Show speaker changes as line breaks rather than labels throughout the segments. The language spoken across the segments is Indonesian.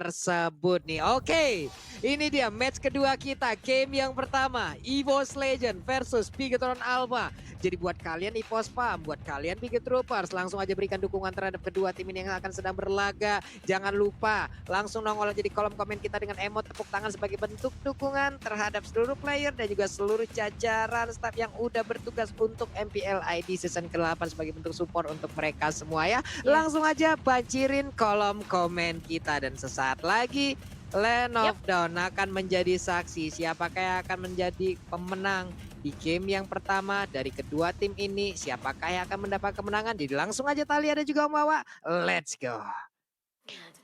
tersebut nih. Oke, ini dia match kedua kita. Game yang pertama, EVOS Legend versus Bigetron Alpha. Jadi buat kalian EVOS Pam, buat kalian Biget Troopers, langsung aja berikan dukungan terhadap kedua tim ini yang akan sedang berlaga. Jangan lupa langsung nongol aja di kolom komen kita dengan emot tepuk tangan sebagai bentuk dukungan terhadap seluruh player dan juga seluruh jajaran staff yang udah bertugas untuk MPL ID season ke-8 sebagai bentuk support untuk mereka semua ya. Langsung aja banjirin kolom komen kita dan sesaat lagi Land of Dawn akan menjadi saksi siapakah yang akan menjadi pemenang di game yang pertama dari kedua tim ini. Siapakah yang akan mendapat kemenangan? Jadi langsung aja Talia dan juga Om Wawa, let's go.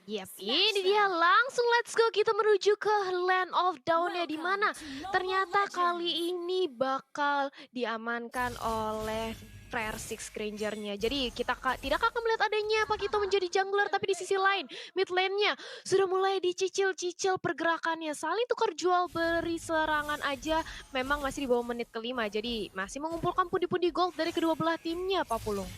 Yap, ini dia langsung let's go kita menuju ke Land of Dawn-nya di mana ternyata kali ini bakal diamankan oleh Rare Six Granger-nya. Jadi kita tidak akan melihat adanya Pakito menjadi jungler, tapi di sisi lain mid lane-nya sudah mulai dicicil-cicil pergerakannya. Saling tukar jual beri serangan aja memang masih di bawah menit kelima. Jadi masih mengumpulkan pundi-pundi gold dari kedua belah timnya, Pak Pulung.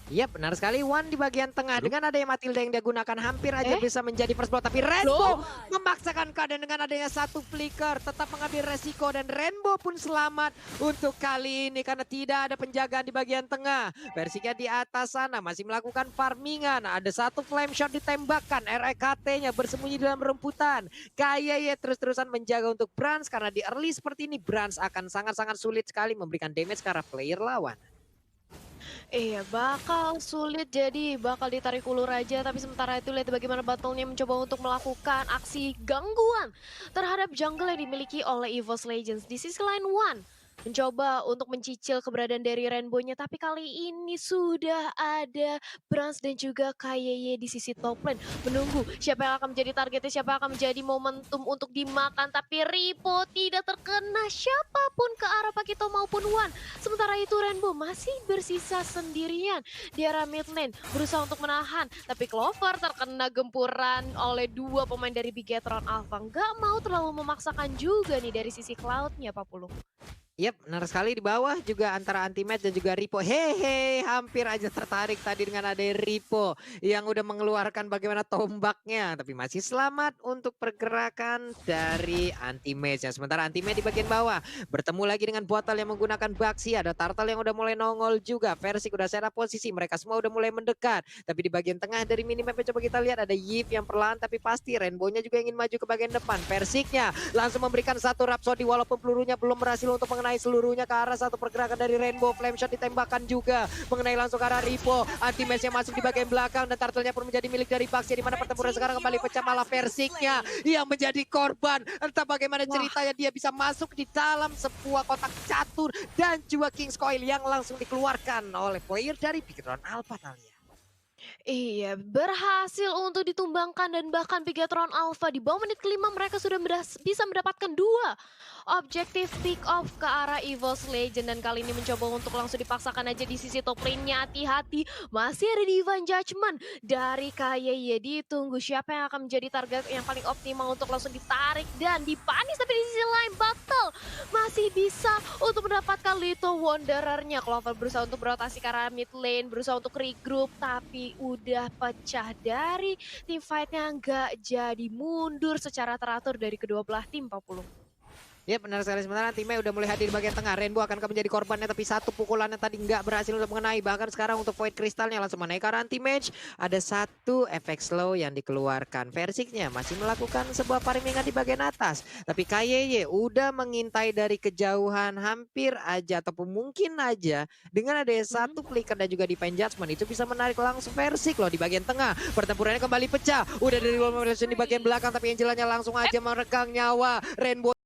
Iya benar sekali, Wan di bagian tengah dengan adanya Matilda yang dia gunakan hampir aja bisa menjadi first blood. Tapi Rainbow memaksakan keadaan dengan adanya satu flicker, tetap mengambil resiko dan Rainbow pun selamat untuk kali ini karena tidak ada penjagaan di bagian tengah. Versinya di atas sana masih melakukan farmingan, ada satu flame shot ditembakkan, REKT-nya bersembunyi dalam remputan. Kayak terus-terusan menjaga untuk Brans karena di early seperti ini Brans akan sangat-sangat sulit sekali memberikan damage ke arah player lawan.
Iya, bakal sulit jadi bakal ditarik ulur aja. Tapi sementara itu lihat bagaimana battle-nya mencoba untuk melakukan aksi gangguan terhadap jungle yang dimiliki oleh EVOS Legends. Di sisi lain One mencoba untuk mencicil keberadaan dari Rainbow-nya. Tapi kali ini sudah ada Brans dan juga KYY di sisi top lane. Menunggu siapa yang akan menjadi targetnya, siapa yang akan menjadi momentum untuk dimakan. Tapi Ripo tidak terkena siapapun ke arah Pakito maupun One. Sementara itu Rainbow masih bersisa sendirian di arah mid lane. Berusaha untuk menahan. Tapi Clover terkena gempuran oleh dua pemain dari Bigetron Alpha. Nggak mau terlalu memaksakan juga nih dari sisi Cloud-nya, Pak Pulung.
Yap, benar sekali di bawah juga antara Anti-Match dan juga Ripo. Hehe, hampir aja tertarik tadi dengan ada Ripo yang udah mengeluarkan bagaimana tombaknya. Tapi masih selamat untuk pergerakan dari Anti-Match. Sementara Anti-Match di bagian bawah bertemu lagi dengan Botol yang menggunakan Baxi. Ada Turtle yang udah mulai nongol juga. Versik udah setup posisi, mereka semua udah mulai mendekat. Tapi di bagian tengah dari minimapnya coba kita lihat ada Yip yang perlahan tapi pasti Rainbow-nya juga ingin maju ke bagian depan. Versiknya langsung memberikan satu Rhapsody walaupun pelurunya belum berhasil untuk mengenai seluruhnya ke arah satu pergerakan dari Rainbow. Flame shot ditembakkan juga mengenai langsung ke arah Ripo. Anti-Match yang masuk di bagian belakang dan Turtle-nya pun menjadi milik dari Baxi, di mana pertempuran sekarang kembali pecah, malah Versiknya yang menjadi korban. Entah bagaimana ceritanya dia bisa masuk di dalam sebuah kotak catur dan juga King's Coil yang langsung dikeluarkan oleh player dari Bigetron Alpha Talia.
Iya, berhasil untuk ditumbangkan dan bahkan Bigetron Alpha di bawah menit kelima mereka sudah bisa mendapatkan dua objektif pick off ke arah EVOS Legend dan kali ini mencoba untuk langsung dipaksakan aja di sisi top lane-nya. Hati-hati, masih ada Divine Judgment dari KYY. Ditunggu siapa yang akan menjadi target yang paling optimal untuk langsung ditarik dan dipanis, tapi di sisi lain Battle masih bisa untuk mendapatkan Little Wanderer-nya. Clover berusaha untuk berotasi ke arah mid lane, berusaha untuk regroup, tapi udah pecah dari tim fight-nya, nggak jadi mundur secara teratur dari kedua belah tim, Pak Pulung.
Ya benar sekali, sementara timnya udah mulai hadir di bagian tengah. Rainbow akan menjadi korbannya tapi satu pukulannya tadi nggak berhasil untuk mengenai. Bahkan sekarang untuk Void Crystalnya langsung menaik ke arah Anti-Match. Ada satu efek slow yang dikeluarkan. Versiknya masih melakukan sebuah farmingan di bagian atas. Tapi KYY udah mengintai dari kejauhan hampir aja ataupun mungkin aja dengan ada satu flicker dan juga Divine Judgment itu bisa menarik langsung Versik loh di bagian tengah. Pertempurannya kembali pecah. Udah dari di bagian belakang tapi Angelanya langsung aja meregang nyawa. Rainbow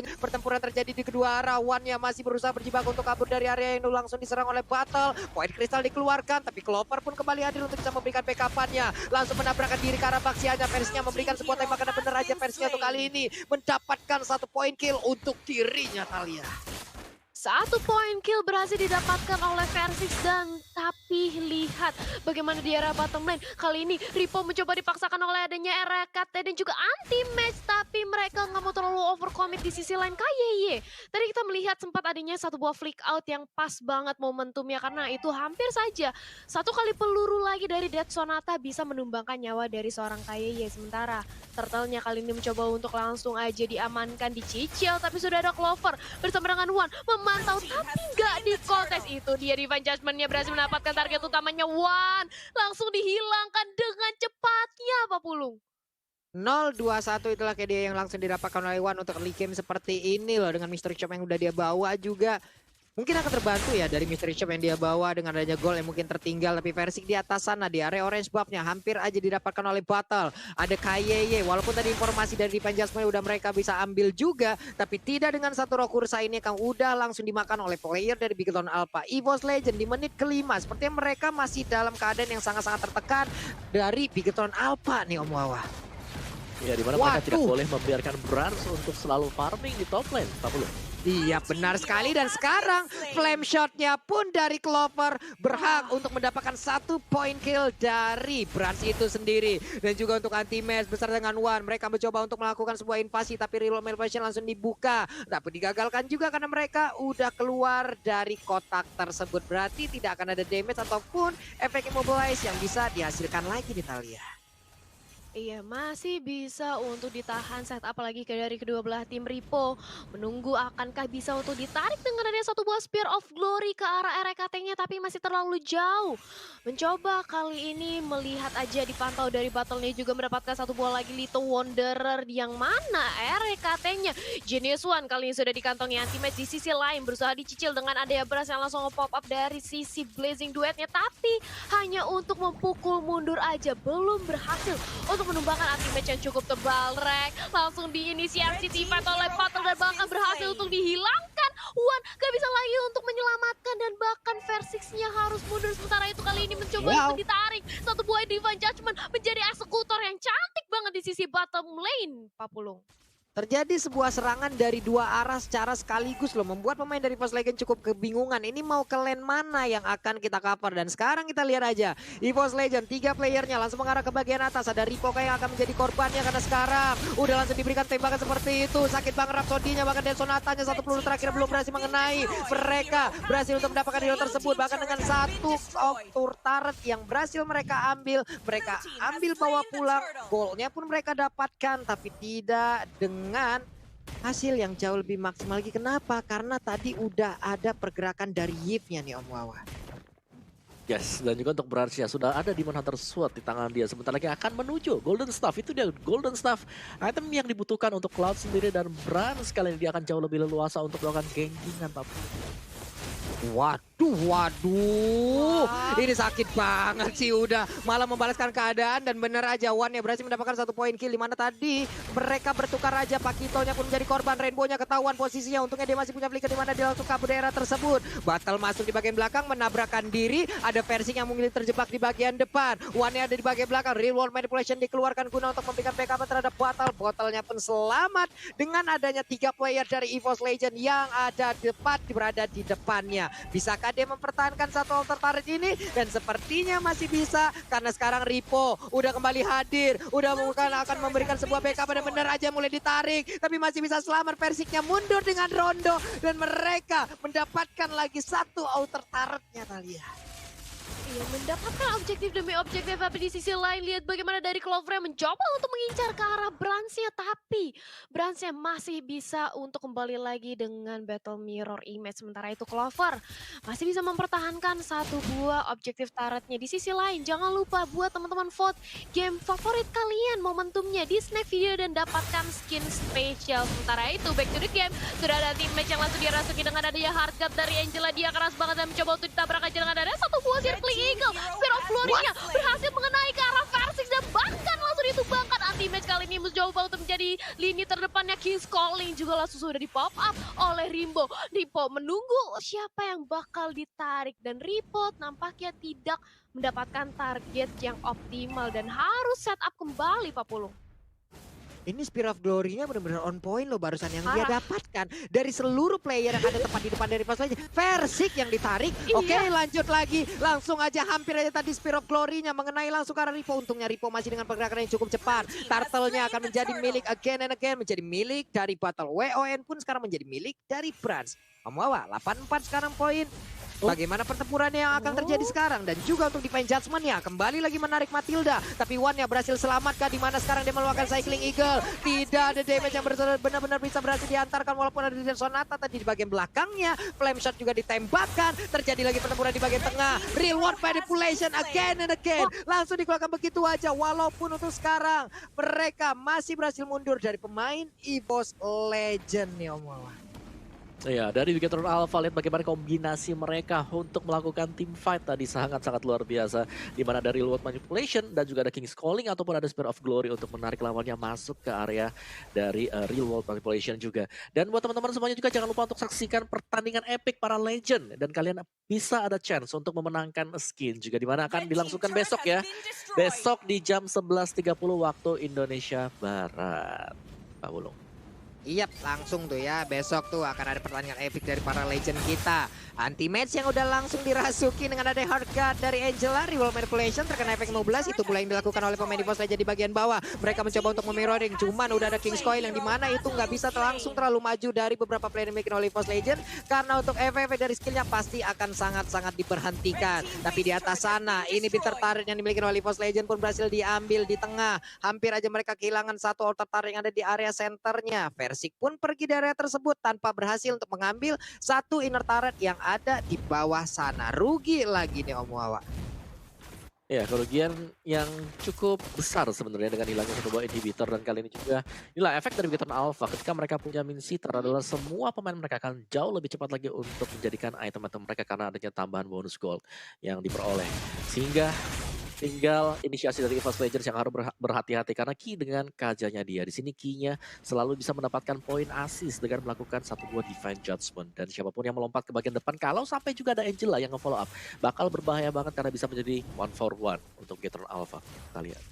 pertempuran terjadi di kedua arah. One-nya masih berusaha berjibaku untuk kabur dari area yang langsung diserang oleh Battle. Void Crystal dikeluarkan, tapi Clover pun kembali hadir untuk bisa memberikan backup-nya. Langsung menabrakkan diri ke arah Baxi aja. Versinya memberikan sebuah tembakan benar aja. Versinya untuk kali ini mendapatkan satu poin kill untuk dirinya Talia.
Satu poin kill berhasil didapatkan oleh Versix dan tapi lihat bagaimana di area bottom lane. Kali ini Ripo mencoba dipaksakan oleh adanya RKT dan juga anti-match, tapi mereka nggak mau terlalu overcommit di sisi lain KYY. Tadi kita melihat sempat adanya satu buah flick out yang pas banget momentumnya karena itu hampir saja satu kali peluru lagi dari Dead Sonata bisa menumbangkan nyawa dari seorang KYY. Sementara Turtle-nya kali ini mencoba untuk langsung aja diamankan, dicicil, tapi sudah ada Clover bersama dengan Wan memantau tapi nggak di kontes. Itu dia Divine Judgment-nya berhasil mendapatkan target utamanya Wan, langsung dihilangkan dengan cepatnya Pak Pulung.
0-2-1 itulah kayak dia yang langsung didapatkan oleh Wan untuk early game seperti ini loh. Dengan Mystery Shop yang udah dia bawa juga mungkin akan terbantu ya dari Mystery Shop yang dia bawa dengan adanya gol yang mungkin tertinggal. Tapi Versix di atas sana di area orange buff-nya hampir aja didapatkan oleh Battle. Ada KYY walaupun tadi informasi dari Divine Judgment udah mereka bisa ambil juga, tapi tidak dengan satu roh kursa ini yang udah langsung dimakan oleh player dari Bigetron Alpha. EVOS Legend di menit kelima sepertinya mereka masih dalam keadaan yang sangat-sangat tertekan dari Bigetron Alpha nih Om Wawa.
Ya, dimana mereka tidak boleh membiarkan Brans untuk selalu farming di top lane, Pak Pulung.
Iya benar sekali, dan sekarang flame shotnya pun dari Clover berhak untuk mendapatkan satu poin kill dari Brans itu sendiri. Dan juga untuk anti-match beserta dengan Wan, mereka mencoba untuk melakukan sebuah invasi tapi reload malfunction langsung dibuka. Tapi digagalkan juga karena mereka udah keluar dari kotak tersebut. Berarti tidak akan ada damage ataupun efek immobilize yang bisa dihasilkan lagi di Talia.
Iya, masih bisa untuk ditahan setup lagi dari kedua belah tim. Ripo menunggu akankah bisa untuk ditarik dengan adanya satu buah Spear of Glory ke arah RKT-nya, tapi masih terlalu jauh. Mencoba kali ini melihat aja dipantau dari battle-nya, juga mendapatkan satu buah lagi Little Wanderer yang mana RKT-nya. Genius One kali ini sudah dikantongi anti-match. Di sisi lain berusaha dicicil dengan adanya Brass yang langsung nge-pop up dari sisi Blazing Duetnya, tapi hanya untuk memukul mundur aja, belum berhasil untuk menumbangkan anti-match yang cukup tebal. Rek langsung diinisiasi tipat oleh Battle dan bahkan berhasil untuk dihilangkan. Wan gak bisa lagi untuk menyelamatkan dan bahkan Versix-nya harus mundur. Sementara itu kali ini mencoba untuk ditarik satu buah Divine Judgment menjadi eksekutor yang cantik banget di sisi bottom lane, Pak Pulung.
Terjadi sebuah serangan dari dua arah secara sekaligus loh, membuat pemain dari EVOS Legend cukup kebingungan. Ini mau ke lane mana yang akan kita cover, dan sekarang kita lihat aja EVOS Legend 3 playernya langsung mengarah ke bagian atas. Ada Ripo yang akan menjadi korbannya karena sekarang udah langsung diberikan tembakan seperti itu. Sakit banget Rhapsody-nya, bahkan Dead Sonata-nya satu peluru terakhir belum berhasil mengenai. Mereka berhasil untuk mendapatkan hero tersebut, bahkan dengan satu turret yang berhasil mereka ambil. Mereka ambil bawa pulang, golnya pun mereka dapatkan, tapi tidak dengan hasil yang jauh lebih maksimal lagi. Kenapa? Karena tadi udah ada pergerakan dari Yip-nya nih Om Wawa.
Yes, dan juga untuk Brans ya sudah ada Demon Hunter Sword di tangan dia. Sebentar lagi akan menuju Golden Staff. Itu dia Golden Staff, item yang dibutuhkan untuk Cloud sendiri, dan Brans kali ini dia akan jauh lebih leluasa untuk melakukan gankingan, Pak.
Waduh, ini sakit banget sih, udah malah membalaskan keadaan. Dan bener aja Wan ya berhasil mendapatkan satu poin kill, dimana tadi mereka bertukar aja. Pakitonya pun menjadi korban, Rainbow-nya ketahuan posisinya, untungnya dia masih punya flicker dimana dia langsung kabur daerah tersebut. Battle masuk di bagian belakang, menabrakkan diri, ada Versix yang mungkin terjebak di bagian depan. Wan-nya ada di bagian belakang, real world manipulation dikeluarkan guna untuk memberikan backup terhadap Battle. Battle-nya pun selamat dengan adanya 3 player dari EVOS Legend yang ada tepat berada di depannya. Bisakah dia mempertahankan satu altar turret ini? Dan sepertinya masih bisa, karena sekarang Ripo udah kembali hadir, udah akan memberikan sebuah backup, dan benar aja mulai ditarik, tapi masih bisa selamat. Versix-nya mundur dengan Rondo, dan mereka mendapatkan lagi satu altar turretnya, Talia.
Iya, mendapatkan objektif demi objektif, tapi di sisi lain lihat bagaimana dari Clover yang mencoba untuk mengincar ke arah Brans-nya, tapi Brans-nya masih bisa untuk kembali lagi dengan Battle Mirror Image. Sementara itu Clover masih bisa mempertahankan satu buah objektif turretnya. Di sisi lain jangan lupa buat teman-teman vote game favorit kalian momentumnya di snack video dan dapatkan skin spesial. Sementara itu back to the game, sudah ada teammate yang langsung dirasuki dengan adanya hardcut dari Angela. Dia keras banget dan mencoba untuk ditabrak aja dengan adanya satu buah circling Eagle. Spear of Glory-nya berhasil mengenai ke arah Versix dan bahkan langsung ditumbangkan. Anti-match kali ini mencoba untuk menjadi lini terdepannya. King's Calling juga langsung sudah di-pop up oleh Rimbo. Ripo menunggu siapa yang bakal ditarik, dan Ripo nampaknya tidak mendapatkan target yang optimal dan harus set up kembali, Pak Pulung.
Ini Spear of Glory-nya benar-benar on point loh barusan yang dia
Parah.
dapatkan. Dari seluruh player yang ada tepat di depan dari pas aja. Versik yang ditarik. Oke,
Iya.
lanjut lagi. Langsung aja hampir aja tadi Spear of Glory-nya mengenai langsung ke arah Ripo. Untungnya Ripo masih dengan pergerakan yang cukup cepat. Turtle-nya akan menjadi milik again and again. Menjadi milik dari Battle. WON pun sekarang menjadi milik dari Brans. Omawa 84 sekarang poin. Bagaimana pertempurannya yang akan terjadi sekarang dan juga untuk defense judgment-nya kembali lagi menarik Matilda, tapi Wan-nya berhasil selamatkan di mana sekarang dia melakukan cycling eagle. Tidak ada damage yang benar-benar bisa berhasil diantarkan walaupun ada di Sonata tadi di bagian belakangnya. Flame shot juga ditembakkan. Terjadi lagi pertempuran di bagian tengah. Real world manipulation again and again. Langsung dikeluarkan begitu aja walaupun untuk sekarang mereka masih berhasil mundur dari pemain EVOS Legend nih Om Wawan.
Iya, dari Bigetron Alpha lihat bagaimana kombinasi mereka untuk melakukan team fight tadi sangat-sangat luar biasa. Di mana ada Real World Manipulation dan juga ada King's Calling ataupun ada Spear of Glory untuk menarik lawannya masuk ke area dari Real World Manipulation juga. Dan buat teman-teman semuanya juga jangan lupa untuk saksikan pertandingan epic para legend. Dan kalian bisa ada chance untuk memenangkan skin juga. Di mana akan dilangsungkan besok ya. Besok di jam 11.30 waktu Indonesia Barat. Pak Wulung.
Iya, langsung tuh ya. Besok tuh akan ada pertandingan epic dari para legend kita. Anti-match yang udah langsung dirasuki dengan ada hard guard dari Angela. Real Manipulation terkena efek 15. Itu pula yang dilakukan oleh pemain EVOS Legend di bagian bawah. Mereka mencoba untuk memirroring. Cuman udah ada King's Coil yang dimana itu nggak bisa langsung terlalu maju dari beberapa player yang dimiliki oleh EVOS Legend. Karena untuk efek dari skillnya pasti akan sangat-sangat diperhentikan. Tapi di atas sana, ini bitter turret yang dimiliki oleh EVOS Legend pun berhasil diambil di tengah. Hampir aja mereka kehilangan satu outer turret yang ada di area centernya. Versik pun pergi dari area tersebut tanpa berhasil untuk mengambil satu inner turret yang ada di bawah sana. Rugi lagi nih Om Wawa.
Ya, kerugian yang cukup besar sebenarnya dengan hilangnya satu buah inhibitor dan kali ini juga inilah efek dari Bigetron Alpha ketika mereka punya min sitter adalah semua pemain mereka akan jauh lebih cepat lagi untuk menjadikan item-item mereka karena adanya tambahan bonus gold yang diperoleh. Sehingga tinggal inisiasi dari EVOS Legends yang harus berhati-hati karena Ki dengan kajanya dia. Di sini Ki-nya selalu bisa mendapatkan poin assist dengan melakukan satu buah Divine Judgment. Dan siapapun yang melompat ke bagian depan, kalau sampai juga ada Angela yang nge-follow up, bakal berbahaya banget karena bisa menjadi 1-for-1 untuk Bigetron Alpha. Kita lihat.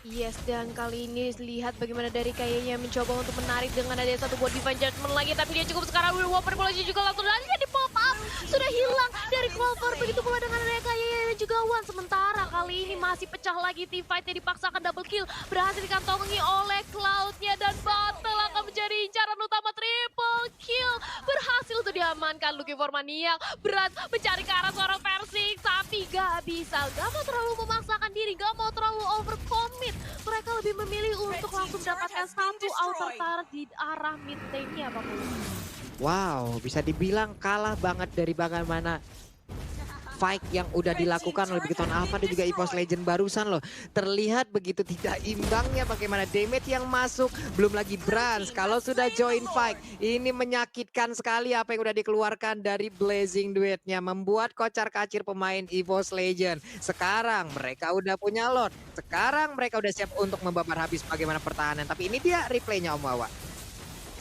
Yes, dan kali ini lihat bagaimana dari kayaknya mencoba untuk menarik dengan ada satu buat Divine Judgment lagi, tapi dia cukup sekarang Will Whopper Polisi juga langsung lagi di pop up, sudah hilang dari Clover, begitu pula dengan ada kayaknya dan juga Wan. Sementara kali ini masih pecah lagi team fight-nya, dipaksakan double kill, berhasil dikantongi oleh Cloud-nya dan Battle akan menjadi incaran utama triple kill, berhasil untuk diamankan. Looking for Maniac, berat mencari ke arah seorang Versik, tapi gak bisa, gak mau terlalu memaksakan diri, gak mau terlalu overcommit. Mereka lebih memilih untuk langsung mendapatkan satu outer turret di arah mid lane-nya, Pak Pulu.
Wow, bisa dibilang kalah banget dari bagaimana fight yang udah dilakukan oleh Bigetron Alpha dan juga EVOS Legend barusan loh. Terlihat begitu tidak imbangnya bagaimana damage yang masuk. Belum lagi Brans kalau sudah join fight. Ini menyakitkan sekali apa yang udah dikeluarkan dari Blazing Duet-nya. Membuat kocar-kacir pemain EVOS Legend. Sekarang mereka udah punya lot. Sekarang mereka udah siap untuk membabar habis bagaimana pertahanan. Tapi ini dia replaynya Om Wawa.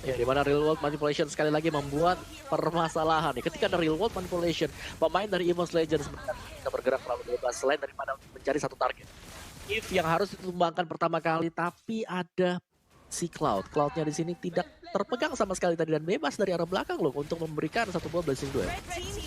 Ya, di mana Real World Manipulation sekali lagi membuat permasalahan nih. Ketika ada Real World Manipulation, pemain dari EVOS Legends sebenarnya bisa bergerak terlalu bebas selain daripada mencari satu target. If yang harus ditumbangkan pertama kali, tapi ada si Cloud. Cloud-nya di sini tidak terpegang sama sekali tadi dan bebas dari arah belakang loh untuk memberikan satu buah Blazing Duel.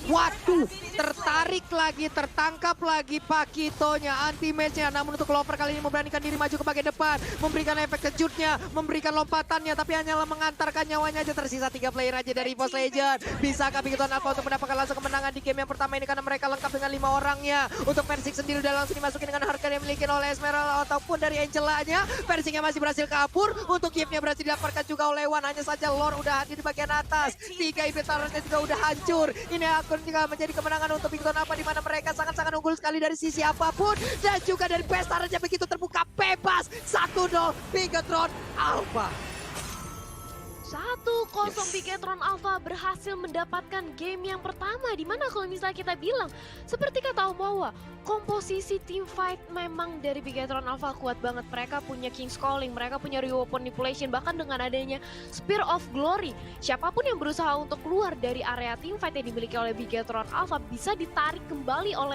Waduh, tertarik lagi, tertangkap lagi Pakitonya, anti-match-nya. Namun untuk Clover kali ini memberanikan diri maju ke bagian depan, memberikan efek kejutnya, memberikan lompatannya, tapi hanyalah mengantarkan nyawanya aja. Tersisa 3 player aja dari EVOS Legend. Bisakah Bigetron Alpha untuk mendapatkan langsung kemenangan di game yang pertama ini karena mereka lengkap dengan 5 orangnya. Untuk Versik sendiri udah langsung dimasukin dengan harga yang dimiliki oleh Esmeralda ataupun dari Angela-nya. Versiknya masih berhasil kabur, untuk Gift-nya berhasil didapatkan juga oleh Wan. Hanya saja Lord udah hadir di bagian atas. 3 inventarnya juga udah hancur. Ini akan juga menjadi kemenangan untuk Bigetron Alpha di mana mereka sangat-sangat unggul sekali dari sisi apapun dan juga dari pestarnya begitu terbuka bebas. 1-0 Bigetron Alpha.
1-0 Bigetron Alpha berhasil mendapatkan game yang pertama. Dimana kalau misalnya kita bilang, seperti kata Om Wawa, komposisi team fight memang dari Bigetron Alpha kuat banget. Mereka punya King's Calling, mereka punya Real Manipulation, bahkan dengan adanya Spear of Glory. Siapapun yang berusaha untuk keluar dari area team fight yang dimiliki oleh Bigetron Alpha bisa ditarik kembali oleh